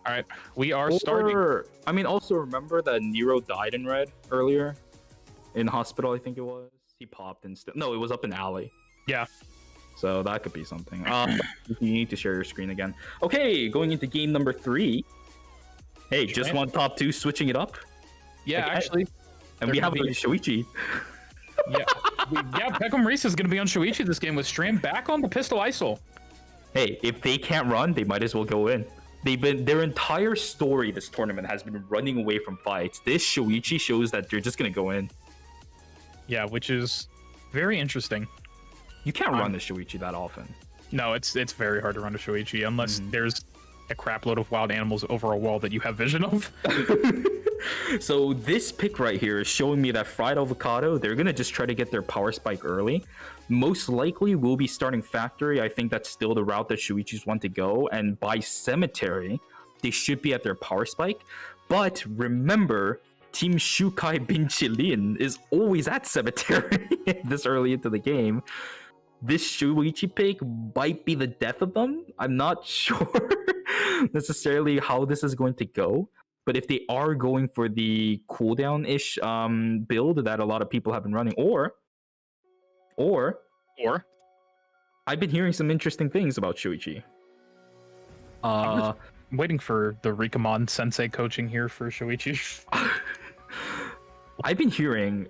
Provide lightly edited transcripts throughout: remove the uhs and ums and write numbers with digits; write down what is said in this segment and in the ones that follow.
All right, we are starting. I mean, also remember that Nero died in red earlier in hospital. I think it was. He popped instead. No, it was up in alley. Yeah. So that could be something. You need to share your screen again. Okay, going into game number 3. Hey, just one top 2, switching it up. Yeah, okay. Actually. And we have Shoichi. Yeah, Peckham Reese is going to be on Shoichi this game with Stram back on the pistol ISO. Hey, if they can't run, they might as well go in. Their entire story this tournament has been running away from fights. This Shoichi shows that they're just going to go in. Yeah, which is very interesting. You can't run the Shoichi that often. No, it's very hard to run a Shoichi unless there's a crap load of wild animals over a wall that you have vision of. So this pick right here is showing me that Fried Avocado, they're going to just try to get their power spike early. Most likely will be starting Factory. I think that's still the route that Shoichis want to go. And by Cemetery, they should be at their power spike. But remember, Team Shukai Bin Chilin is always at Cemetery this early into the game. This Shoichi pick might be the death of them. I'm not sure necessarily how this is going to go. But if they are going for the cooldown-ish build that a lot of people have been running, or I've been hearing some interesting things about Shoichi. I'm waiting for the Rikamon Sensei coaching here for Shoichi. I've been hearing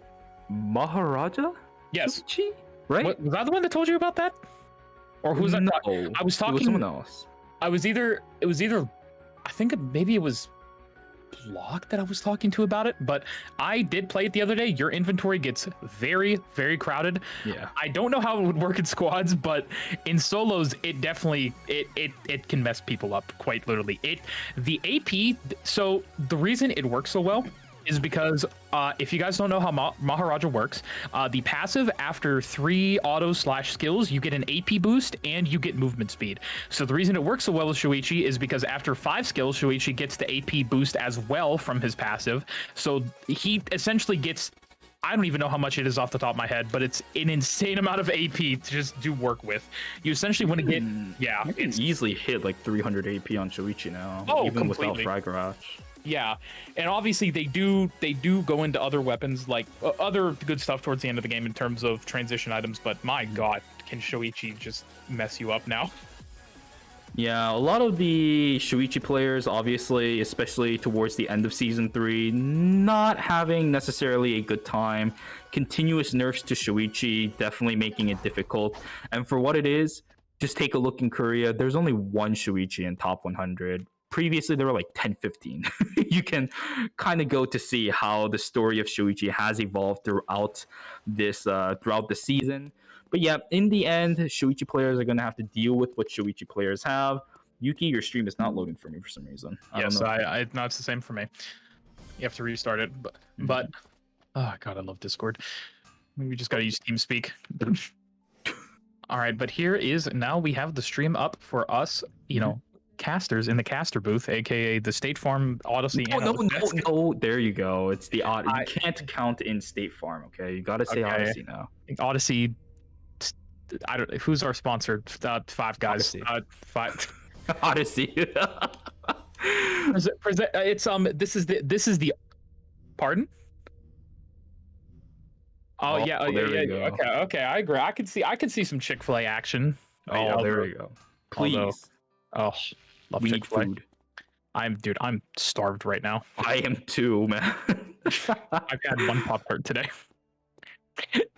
Maharaja? Yes. Shoichi? Right? Was that the one that told you about that? Or who's that? No, I was talking. It was someone else. It was either. I think maybe it was Block that I was talking to about it, but I did play it the other day. Your inventory gets very, very crowded. Yeah. I don't know how it would work in squads, but in solos, it definitely it can mess people up quite literally. The AP. So the reason it works so well is because if you guys don't know how Maharaja works, the passive after 3 autos/skills, you get an AP boost and you get movement speed. So the reason it works so well with Shoichi is because after 5 skills, Shoichi gets the AP boost as well from his passive. So he essentially gets, I don't even know how much it is off the top of my head, but it's an insane amount of AP to just do work with. You essentially want to get, you can easily hit like 300 AP on Shoichi now, even completely. without Frag Garage. Yeah, and obviously they do go into other weapons, like other good stuff towards the end of the game in terms of transition items, but my god, can Shoichi just mess you up now? Yeah, a lot of the Shoichi players, obviously, especially towards the end of Season 3, not having necessarily a good time. Continuous nerfs to Shoichi, definitely making it difficult. And for what it is, just take a look in Korea. There's only one Shoichi in top 100. Previously, there were like 10, 15. You can kind of go to see how the story of Shoichi has evolved throughout the season. But yeah, in the end, Shoichi players are going to have to deal with what Shoichi players have. Yuki, your stream is not loading for me for some reason. Yes, no, it's the same for me. You have to restart it. But oh god, I love Discord. We just got to use TeamSpeak. All right, but now we have the stream up for us, you know, casters in the caster booth, aka the State Farm Odyssey. No, there you go. It's the Odyssey. You can't count in State Farm, okay? You gotta say Odyssey now. Odyssey. I don't. Who's our sponsor? 5 guys. Odyssey. 5. Odyssey. This is the. Pardon? Oh yeah. Okay. I agree. I can see some Chick-fil-A action. There we go. Please. Love we Chick-fil-A. need food. I'm starved right now. I am too, man. I've had 1 Pop-Tart today.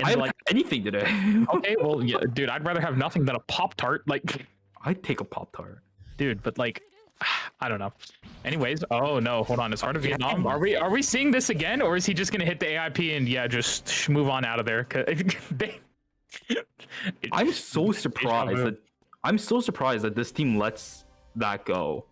I haven't had anything today. Okay, well, yeah, dude, I'd rather have nothing than a Pop-Tart. Like, I'd take a Pop-Tart. Dude, but like, I don't know. Anyways, oh no, hold on. It's Heart of Vietnam. Are we seeing this again, or is he just gonna hit the AIP and just move on out of there? I'm so surprised that this team lets that go.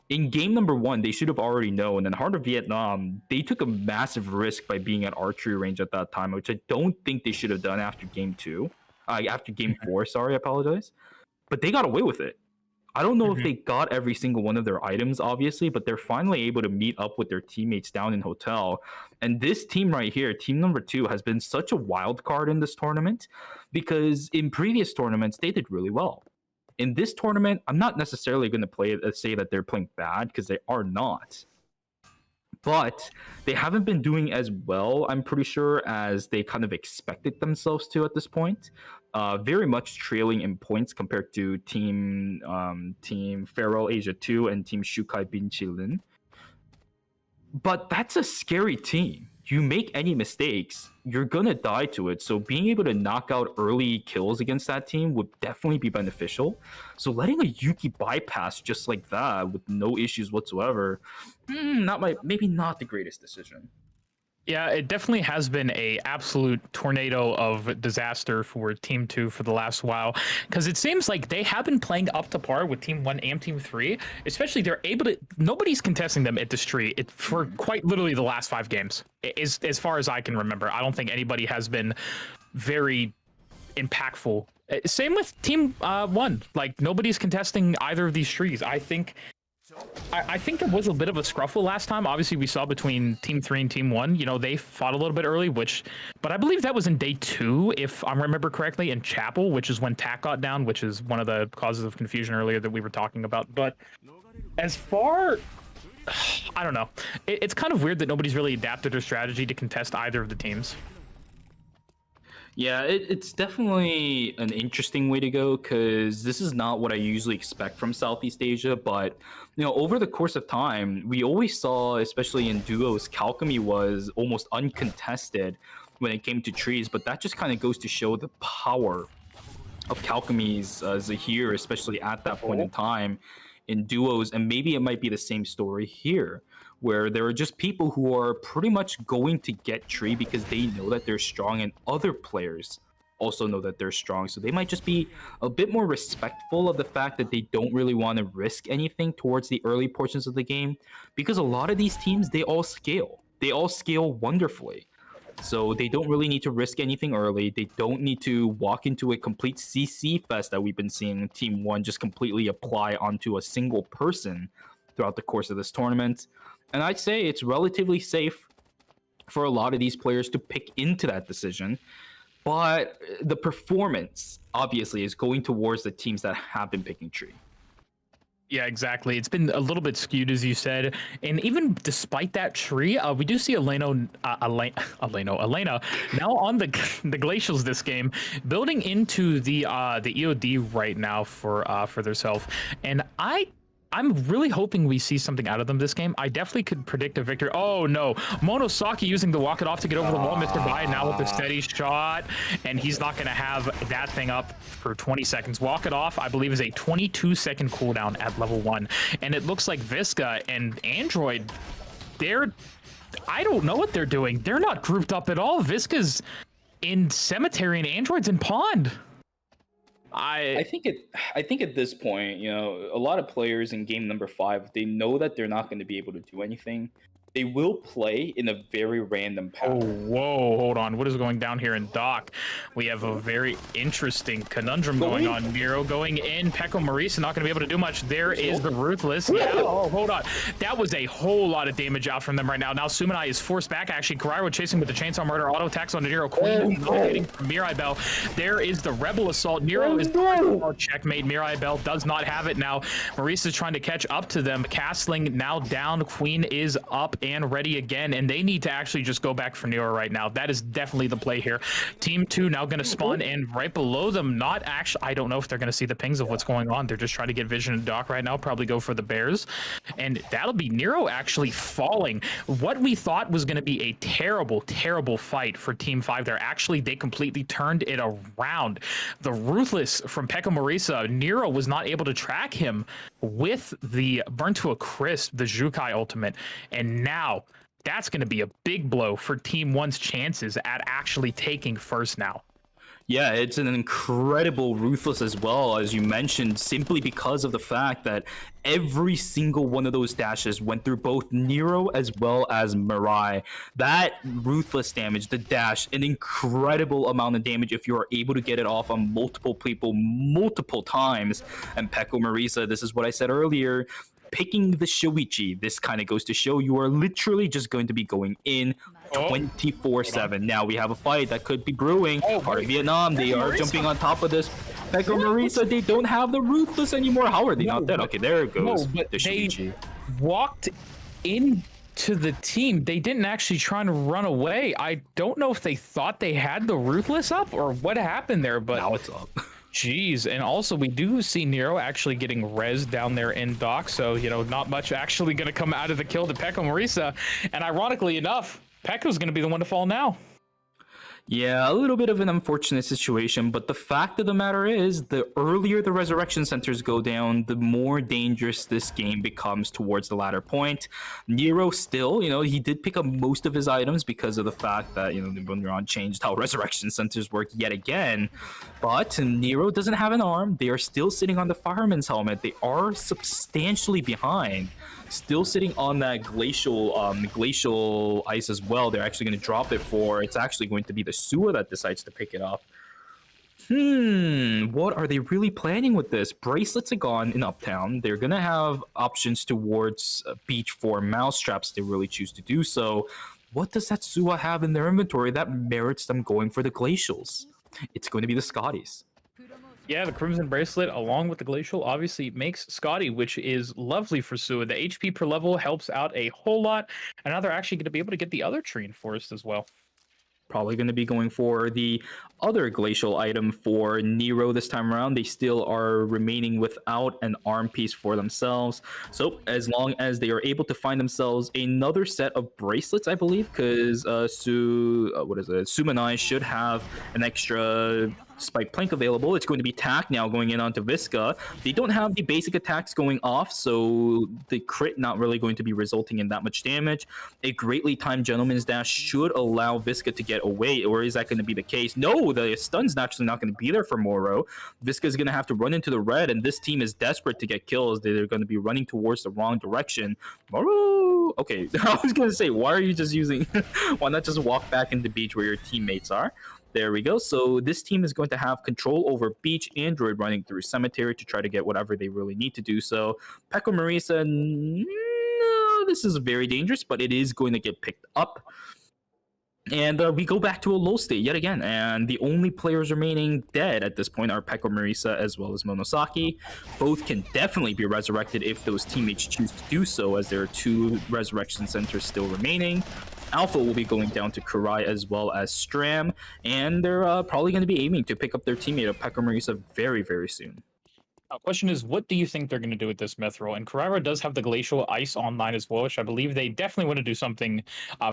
In game number 1, they should have already known. And Heart of Vietnam, they took a massive risk by being at archery range at that time, which I don't think they should have done after game 2. After game 4, sorry, I apologize. But they got away with it. I don't know if they got every single one of their items, obviously, but they're finally able to meet up with their teammates down in Hotel. And this team right here, team number 2, has been such a wild card in this tournament because in previous tournaments, they did really well. In this tournament, I'm not necessarily going to say that they're playing bad, because they are not. But they haven't been doing as well, I'm pretty sure, as they kind of expected themselves to at this point. Very much trailing in points compared to Team Feral Asia 2 and Team Shukai Binchilin. But that's a scary team. You make any mistakes, you're gonna die to it. So being able to knock out early kills against that team would definitely be beneficial. So letting a Yuki bypass just like that with no issues whatsoever, maybe not the greatest decision. Yeah, it definitely has been a absolute tornado of disaster for Team 2 for the last while, because it seems like they have been playing up to par with Team 1 and Team 3. Especially, they're able to. Nobody's contesting them at this tree for quite literally the last 5 games, as far as I can remember. I don't think anybody has been very impactful. Same with Team 1. Like, nobody's contesting either of these trees. I think there was a bit of a scruffle last time. Obviously, we saw between Team 3 and Team 1. You know, they fought a little bit early, but I believe that was in day 2, if I remember correctly, in Chapel, which is when Tack got down, which is one of the causes of confusion earlier that we were talking about. But as far, I don't know. It's kind of weird that nobody's really adapted their strategy to contest either of the teams. Yeah, it's definitely an interesting way to go, because this is not what I usually expect from Southeast Asia. But over the course of time, we always saw, especially in duos, Calchemy was almost uncontested when it came to trees. But that just kind of goes to show the power of Calchemy's Zahir, especially at that point in time in duos. And maybe it might be the same story here, where there are just people who are pretty much going to get tree because they know that they're strong, and other players also know that they're strong. So they might just be a bit more respectful of the fact that they don't really want to risk anything towards the early portions of the game, because a lot of these teams, they all scale wonderfully. So they don't really need to risk anything early. They don't need to walk into a complete CC fest that we've been seeing Team 1 just completely apply onto a single person throughout the course of this tournament. And I'd say it's relatively safe for a lot of these players to pick into that decision. But the performance, obviously, is going towards the teams that have been picking tree. Yeah, exactly. It's been a little bit skewed, as you said. And even despite that tree, we do see Elena now on the glacials this game, building into the EOD right now for themselves. And I'm really hoping we see something out of them this game. I definitely could predict a victory. Oh no, Monosaki using the walk it off to get over the wall. Mr. Bai now with the steady shot, and he's not going to have that thing up for 20 seconds. Walk it off, I believe, is a 22-second cooldown at level 1. And it looks like Visca and Android, I don't know what they're doing. They're not grouped up at all. Visca's in Cemetery and Android's in Pond. I think at this point, a lot of players in game number 5, they know that they're not going to be able to do anything. They will play in a very random path. Oh, whoa, hold on. What is going down here in Dock? We have a very interesting conundrum going on. Nero going in. Pekko Marisa not going to be able to do much. There is the Ruthless. Yeah, oh, hold on. That was a whole lot of damage out from them right now. Now Sumanai is forced back. Actually, Karairo chasing with the Chainsaw Murder. Auto attacks on Nero. Queen hitting Mirai Bell. There is the Rebel Assault. Nero is checkmate. Mirai Bell does not have it now. Marisa is trying to catch up to them. Castling now down. Queen is up and ready again, and they need to actually just go back for Nero right now. That is definitely the play here. Team 2 now going to spawn in right below them. Not actually, I don't know if they're going to see the pings of what's going on. They're just trying to get vision and Dock right now. Probably go for the bears, and that'll be Nero actually falling. What we thought was going to be a terrible fight for Team 5 there, actually they completely turned it around. The Ruthless from Pekka Marisa, Nero was not able to track him with the Burn to a Crisp, the Jukai ultimate, and now that's going to be a big blow for Team 1's chances at actually taking first now. Yeah, it's an incredible Ruthless as well, as you mentioned, simply because of the fact that every single one of those dashes went through both Nero as well as Mirai. That Ruthless damage, the dash, an incredible amount of damage if you are able to get it off on multiple people multiple times. And Pekko Marisa, this is what I said earlier, picking the Shoichi, this kind of goes to show you are literally just going to be going in 24/7. Now we have a fight that could be brewing. Part of Vietnam, they are jumping on top of this. Pekka Marisa, they don't have the Ruthless anymore. How are they not dead? Okay, there it goes. No, but The they Shuichi. walked into the team. They didn't actually try to run away. I don't know if they thought they had the Ruthless up or what happened there, but Now it's up. jeez. And also we do see Nero actually getting rezzed down there in dock, so not much actually going to come out of the kill to Pekka Marisa. And ironically enough, Pekka's going to be the one to fall now. Yeah, a little bit of an unfortunate situation, but the fact of the matter is, the earlier the resurrection centers go down, the more dangerous this game becomes towards the latter point. Nero still, he did pick up most of his items because of the fact that, Bunran changed how resurrection centers work yet again. But Nero doesn't have an arm. They are still sitting on the fireman's helmet. They are substantially behind. Still sitting on that glacial ice as well. They're actually going to drop it for, it's actually going to be the Sua that decides to pick it up. What are they really planning with this? Bracelets are gone in Uptown. They're going to have options towards beach for mousetraps if they really choose to do so. What does that Sua have in their inventory that merits them going for the glacials? It's going to be the Scotties. Yeah, the Crimson Bracelet, along with the Glacial, obviously makes Scotty, which is lovely for Sua. The HP per level helps out a whole lot, and now they're actually going to be able to get the other tree in Forest as well. Probably going to be going for the other glacial item for Nero this time around. They still are remaining without an arm piece for themselves. So as long as they are able to find themselves another set of bracelets, I believe, because Sumanai should have an extra Spike Plank available. It's going to be Tack now going in onto Visca. They don't have the basic attacks going off, so the crit not really going to be resulting in that much damage. A greatly timed Gentleman's Dash should allow Visca to get away, or is that going to be the case? No, the stun's actually not going to be there for Moro. Visca's going to have to run into the red, and this team is desperate to get kills. They're going to be running towards the wrong direction. Moro! Okay, I was going to say, why are you just using... why not just walk back into beach where your teammates are? There we go. So this team is going to have control over Beach Android running through Cemetery to try to get whatever they really need to do. So Pekka Marisa, no, this is very dangerous, but it is going to get picked up. And we go back to a low state yet again. And the only players remaining dead at this point are Pekka Marisa as well as Monosaki. Both can definitely be resurrected if those teammates choose to do so, as there are 2 resurrection centers still remaining. Alpha will be going down to Kurai as well as Stram, and they're probably going to be aiming to pick up their teammate of Pekka Marisa very, very soon. Now, question is, what do you think they're going to do with this Mithril? And Carrara does have the Glacial Ice online as well, which I believe they definitely want to do something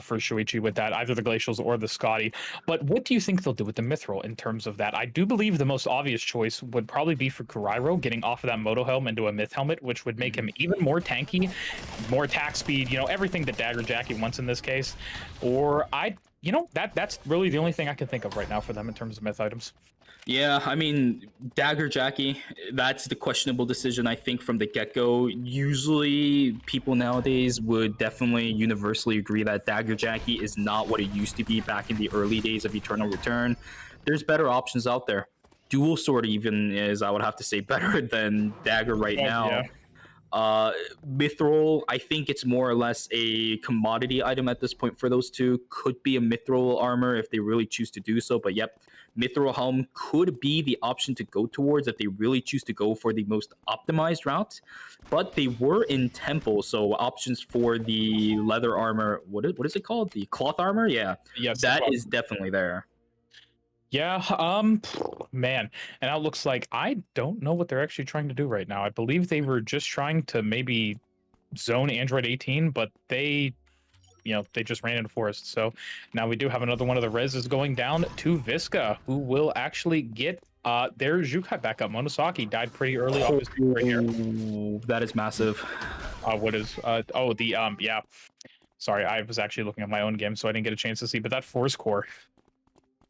for Shuichi with that, either the Glacials or the Scotty. But what do you think they'll do with the Mithril in terms of that? I do believe the most obvious choice would probably be for Kurairo getting off of that Moto Helm into a Myth Helmet, which would make him even more tanky, more attack speed, everything that Dagger Jackie wants in this case. Or that's really the only thing I can think of right now for them in terms of myth items. Yeah, I mean, Dagger Jackie, that's the questionable decision, I think, from the get-go. Usually, people nowadays would definitely universally agree that Dagger Jackie is not what it used to be back in the early days of Eternal Return. There's better options out there. Dual Sword even is, I would have to say, better than Dagger right now. Yeah. Mithril, I think it's more or less a commodity item at this point for those two. Could be a Mithril armor if they really choose to do so, but yep, Mithril Helm could be the option to go towards if they really choose to go for the most optimized route. But they were in Temple, so options for the leather armor, what is it called? The cloth armor? Yeah, Yes, that is definitely there. Yeah, man, and it looks like I don't know what they're actually trying to do right now. I believe they were just trying to maybe zone Android 18, but they just ran into Forest. So now we do have another one of the reses going down to Visca, who will actually get their Jukai back up. Monosaki died pretty early off his team right here. That is massive. What is yeah. Sorry, I was actually looking at my own game, so I didn't get a chance to see. But that Force Core,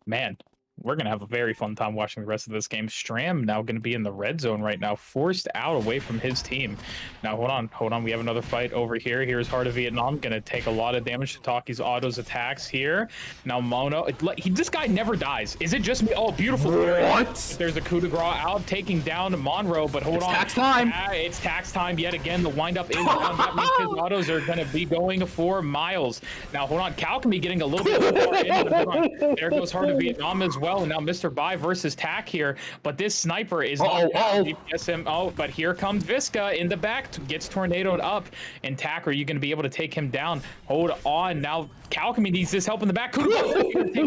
man, we're going to have a very fun time watching the rest of this game. Stram now going to be in the red zone right now, forced out away from his team. Now, hold on. We have another fight over here. Here's Heart of Vietnam, going to take a lot of damage to Taki's autos attacks here. Now, Mono, this guy never dies. Is it just me? Oh, beautiful. What? There's a coup de grace out, taking down Monroe, but hold on. It's tax time. It's tax time yet again. The windup is down. That means his autos are going to be going for Miles. Now, hold on. Cal can be getting a little bit more in, but hold on. There goes Heart of Vietnam as well. And now Mr. Bai versus Tack here, but this sniper is DPS. Oh, but here comes Visca in the back, gets tornadoed up. And Tack, are you going to be able to take him down? Hold on. Now Calcumi needs this help in the back. Take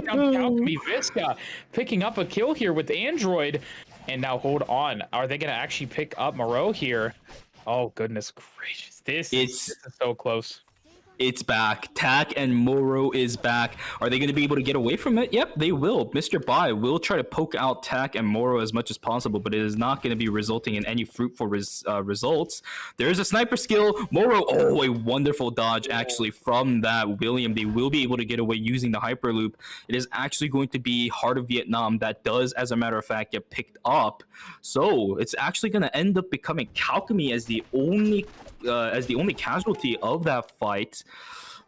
down Calcumi. Visca picking up a kill here with Android. And now hold on. Are they going to actually pick up Moreau here? Oh, goodness gracious. This is so close. It's back. Tack and Moro is back. Are they going to be able to get away from it? Yep, they will. Mr. Bai will try to poke out Tack and Moro as much as possible, but it is not going to be resulting in any fruitful results. There's a sniper skill. Moro, oh, a wonderful dodge actually from that William. They will be able to get away using the Hyperloop. It is actually going to be Heart of Vietnam that does, as a matter of fact, get picked up. So it's actually going to end up becoming Calcumi as the only casualty of that fight.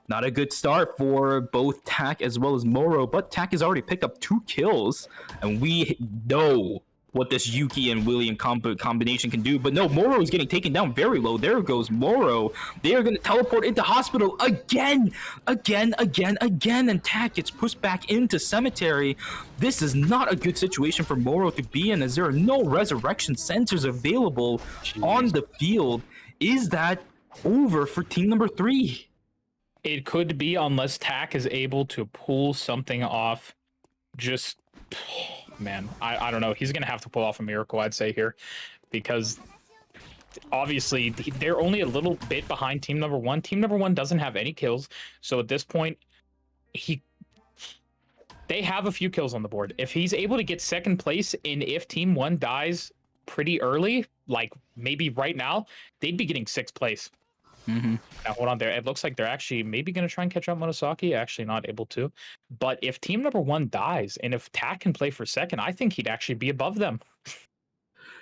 Not a good start for both Tack as well as Moro, but Tack has already picked up 2 kills, and we know what this Yuki and William combination can do. But no, Moro is getting taken down very low. There goes Moro. They are going to teleport into hospital again, and Tack gets pushed back into cemetery. This is not a good situation for Moro to be in, as there are no resurrection sensors available on the field. Is that over for team number 3? It could be, unless Tack is able to pull something off. Just, man, I don't know. He's going to have to pull off a miracle, I'd say, here, because obviously they're only a little bit behind team number 1. Team number 1 doesn't have any kills. So at this point, they have a few kills on the board. If he's able to get second place, and if team 1 dies pretty early, like maybe right now, they'd be getting 6th place. Now hold on there. It looks like they're actually maybe going to try and catch up Monosaki. Actually not able to. But if team number 1 dies, and if Tack can play for second, I think he'd actually be above them.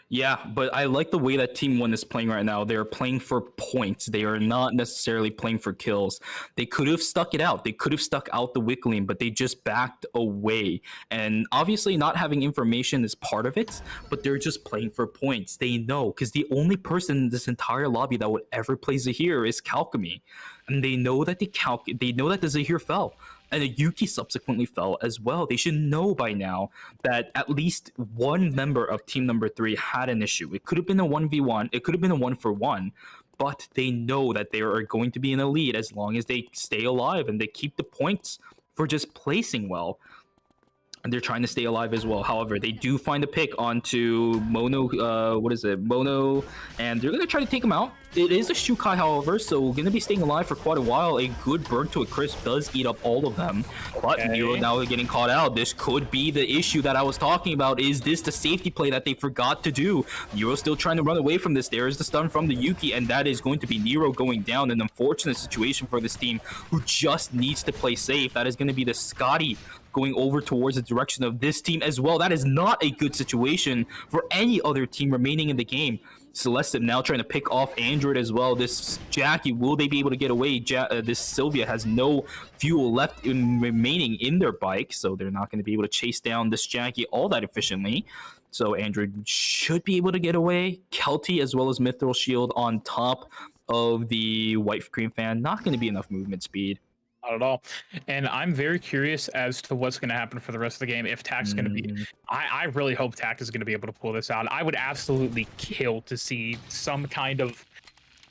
Yeah, but I like the way that Team 1 is playing right now. They're playing for points. They are not necessarily playing for kills. They could have stuck it out. They could have stuck out the Wickling, but they just backed away. And obviously not having information is part of it, but they're just playing for points. They know, because the only person in this entire lobby that would ever play Zahir is Calcumi. And they know that they know that the Zahir fell. And the Yuki subsequently fell as well. They should know by now that at least one member of team number 3 had an issue. It could have been a 1v1. It could have been a 1-for-1. But they know that they are going to be in the lead as long as they stay alive and they keep the points for just placing well. And they're trying to stay alive as well. However, they do find a pick onto Mono, Mono, and they're going to try to take him out. It is a Shukai, however, so going to be staying alive for quite a while. A good burn to a crisp does eat up all of them. But Nero now getting caught out. This could be the issue that I was talking about. Is this the safety play that they forgot to do? Nero still trying to run away from this. There is the stun from the Yuki, and that is going to be Nero going down. An unfortunate situation for this team who just needs to play safe. That is going to be the Scotty going over towards the direction of this team as well. That is not a good situation for any other team remaining in the game. Celeste now trying to pick off Android as well. This Jackie, will they be able to get away? This Sylvia has no fuel left remaining in their bike, so they're not going to be able to chase down this Jackie all that efficiently. So Android should be able to get away. Kelty as well as Mithril Shield on top of the White Cream Fan. Not going to be enough movement speed. Not at all. And I'm very curious as to what's going to happen for the rest of the game. If Tack's going to be, I really hope Tack is going to be able to pull this out. I would absolutely kill to see some kind of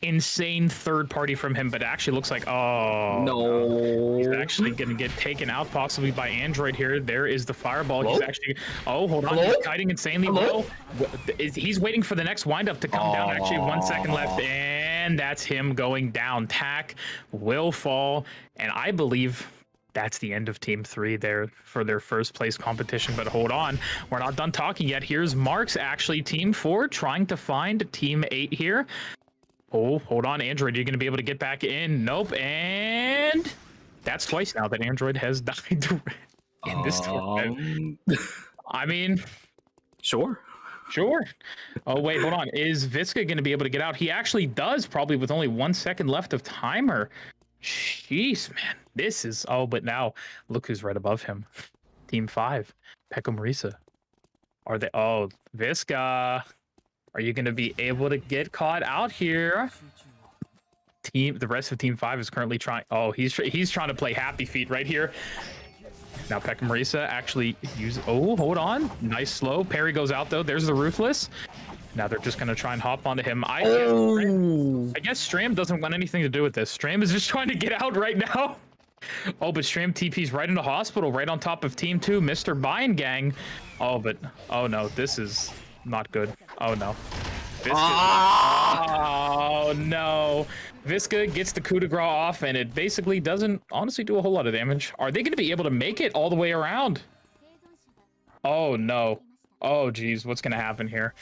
insane third party from him, but it actually looks like, oh no, he's actually going to get taken out possibly by Android here. There is the fireball. Hello? He's actually, oh, hold on. He's kiting insanely well. He's waiting for the next windup to come down. Actually, 1 second left, and that's him going down. Tack will fall, and I believe that's the end of Team 3 there for their first place competition. But hold on, we're not done talking yet. Here's Mark's actually Team 4 trying to find Team 8 here. Oh, hold on, Android, you're going to be able to get back in. Nope, and that's twice now that Android has died in this tournament. I mean, sure. Oh, wait, hold on. Is Visca going to be able to get out? He actually does, probably with only 1 second left of timer. Jeez, man. This is... Oh, but now, look who's right above him. Team 5, Pecco Marisa. Are they... Oh, Visca... Are you going to be able to get caught out here? The rest of Team 5 is currently trying. Oh, he's trying to play Happy Feet right here. Now Pekka Marisa actually use. Oh, hold on. Nice slow. Parry goes out though. There's the Ruthless. Now they're just gonna try and hop onto him. I guess Stram doesn't want anything to do with this. Stram is just trying to get out right now. Oh, but Stram TP's right into hospital, right on top of Team 2, Mr. Bind Gang. Oh, but oh no, this is not good. Oh no. Oh no. Visca gets the coup de grace off, and it basically doesn't honestly do a whole lot of damage. Are they going to be able to make it all the way around? Oh no. Oh geez, what's going to happen here?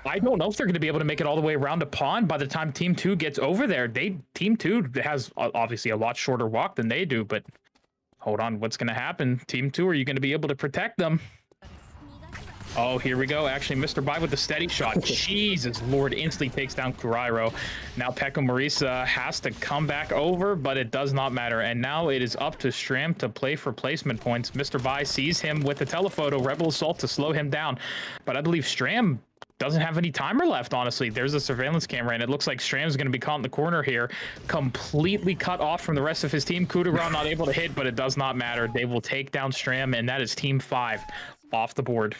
I don't know if they're going to be able to make it all the way around to Pawn by the time Team 2 gets over there. Team 2 has obviously a lot shorter walk than they do, but hold on, what's going to happen? Team 2, are you going to be able to protect them? Oh, here we go. Actually, Mr. Bai with the steady shot. Jesus Lord, instantly takes down Kurairo. Now Pekka Marisa has to come back over, but it does not matter. And now it is up to Stram to play for placement points. Mr. Bai sees him with the telephoto, Rebel Assault to slow him down. But I believe Stram doesn't have any timer left, honestly. There's a surveillance camera, and it looks like Stram's going to be caught in the corner here. Completely cut off from the rest of his team. Coup de grace not able to hit, but it does not matter. They will take down Stram, and that is Team 5 off the board.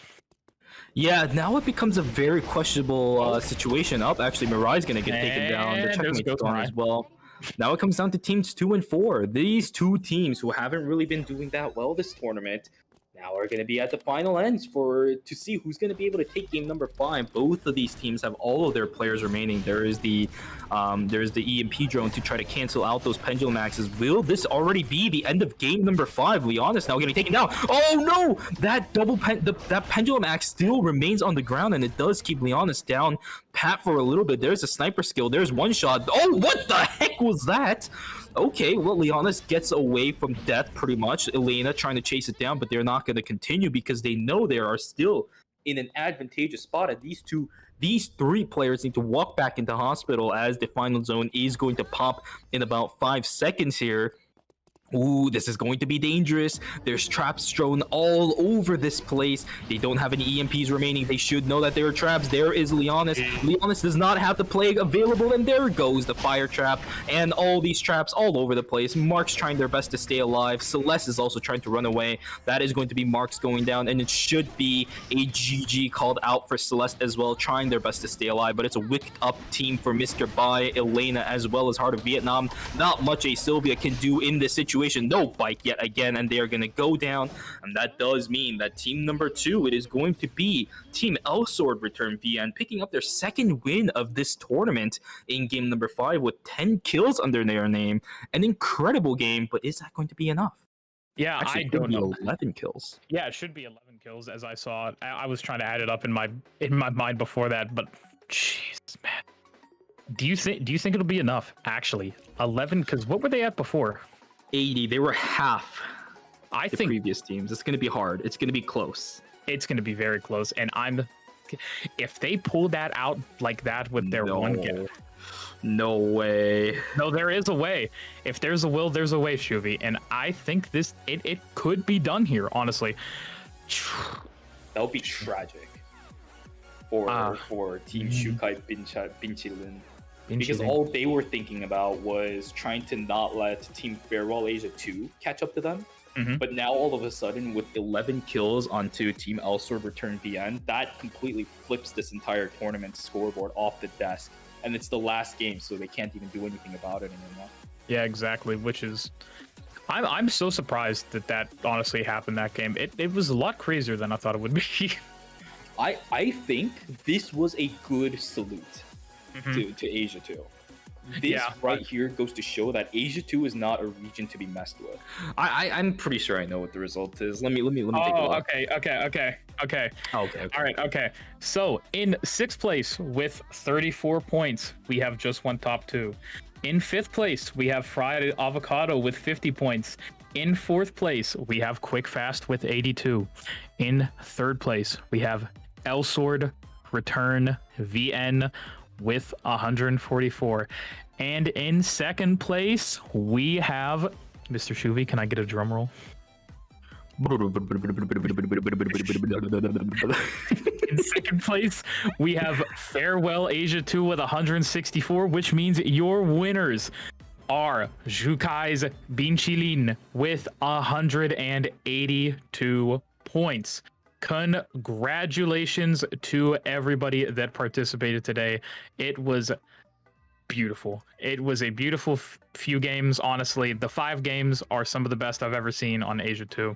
Yeah, now it becomes a very questionable situation. Up, actually, Mirai's going to get taken down. The checkmate's gone as well. Now it comes down to teams 2 and 4. These two teams who haven't really been doing that well this tournament now are going to be at the final ends to see who's going to be able to take game number 5. Both of these teams have all of their players remaining. There's the EMP drone to try to cancel out those pendulum axes. Will this already be the end of game number 5? Leonis now getting taken down. Oh no! That that pendulum axe still remains on the ground, and it does keep Leonis down pat for a little bit. There's a sniper skill. There's one shot. Oh, what the heck was that? Okay, well, Leonis gets away from death pretty much. Elena trying to chase it down, but they're not going to continue because they know they are still in an advantageous spot. And these three players need to walk back into hospital as the final zone is going to pop in about 5 seconds here. Ooh, this is going to be dangerous. There's traps thrown all over this place. They don't have any EMPs remaining. They should know that there are traps. There is Leonis. Leonis does not have the plague available, and there goes the fire trap and all these traps all over the place. Mark's trying their best to stay alive. Celeste is also trying to run away. That is going to be Mark's going down, and it should be a GG called out for Celeste as well, trying their best to stay alive, but it's a wicked up team for Mr. Bai, Elena, as well as Heart of Vietnam. Not much a Sylvia can do in this situation. No bike yet again, and they are going to go down, and that does mean that team number 2, it is going to be Team Elsword return VN, picking up their second win of this tournament in game number 5 with 10 kills under their name. An incredible game, but is that going to be enough? Yeah, actually, I don't know. 11 kills. Yeah, it should be 11 kills as I saw it. I was trying to add it up in my mind before that, but jeez, man. Do you think it'll be enough actually? 11, because what were they at before? 80. They were half I the think previous teams. It's going to be hard. It's going to be close. It's going to be very close, and if they pull that out like that with their one game. No way. No, there is a way. If there's a will, there's a way, Shuvi. And I think it could be done here, honestly. That would be tragic for Team Shukai Binchilin. Because all they were thinking about was trying to not let Team Farewell Asia 2 catch up to them. But now all of a sudden, with 11 kills onto Team Elsword Return VN, that completely flips this entire tournament scoreboard off the desk. And it's the last game, so they can't even do anything about it anymore. Yeah, exactly. Which is, I'm so surprised that honestly happened that game. It was a lot crazier than I thought it would be. I think this was a good salute to Asia 2. This here goes to show that Asia 2 is not a region to be messed with. I'm pretty sure I know what the result is. Let me take a look. Okay. All right, okay. So in 6th place with 34 points, we have just one top 2. In 5th place, we have Fried Avocado with 50 points. In 4th place, we have Quick Fast with 82. In 3rd place, we have Elsword Return VN with 144. And in 2nd place, we have Mr. Shuvi. Can I get a drum roll? In 2nd place, we have Farewell Asia 2 with 164, which means your winners are Zhukai's Binchilin with 182 points. Congratulations to everybody that participated today. It was beautiful. It was a beautiful few games, honestly. The 5 games are some of the best I've ever seen on Asia 2.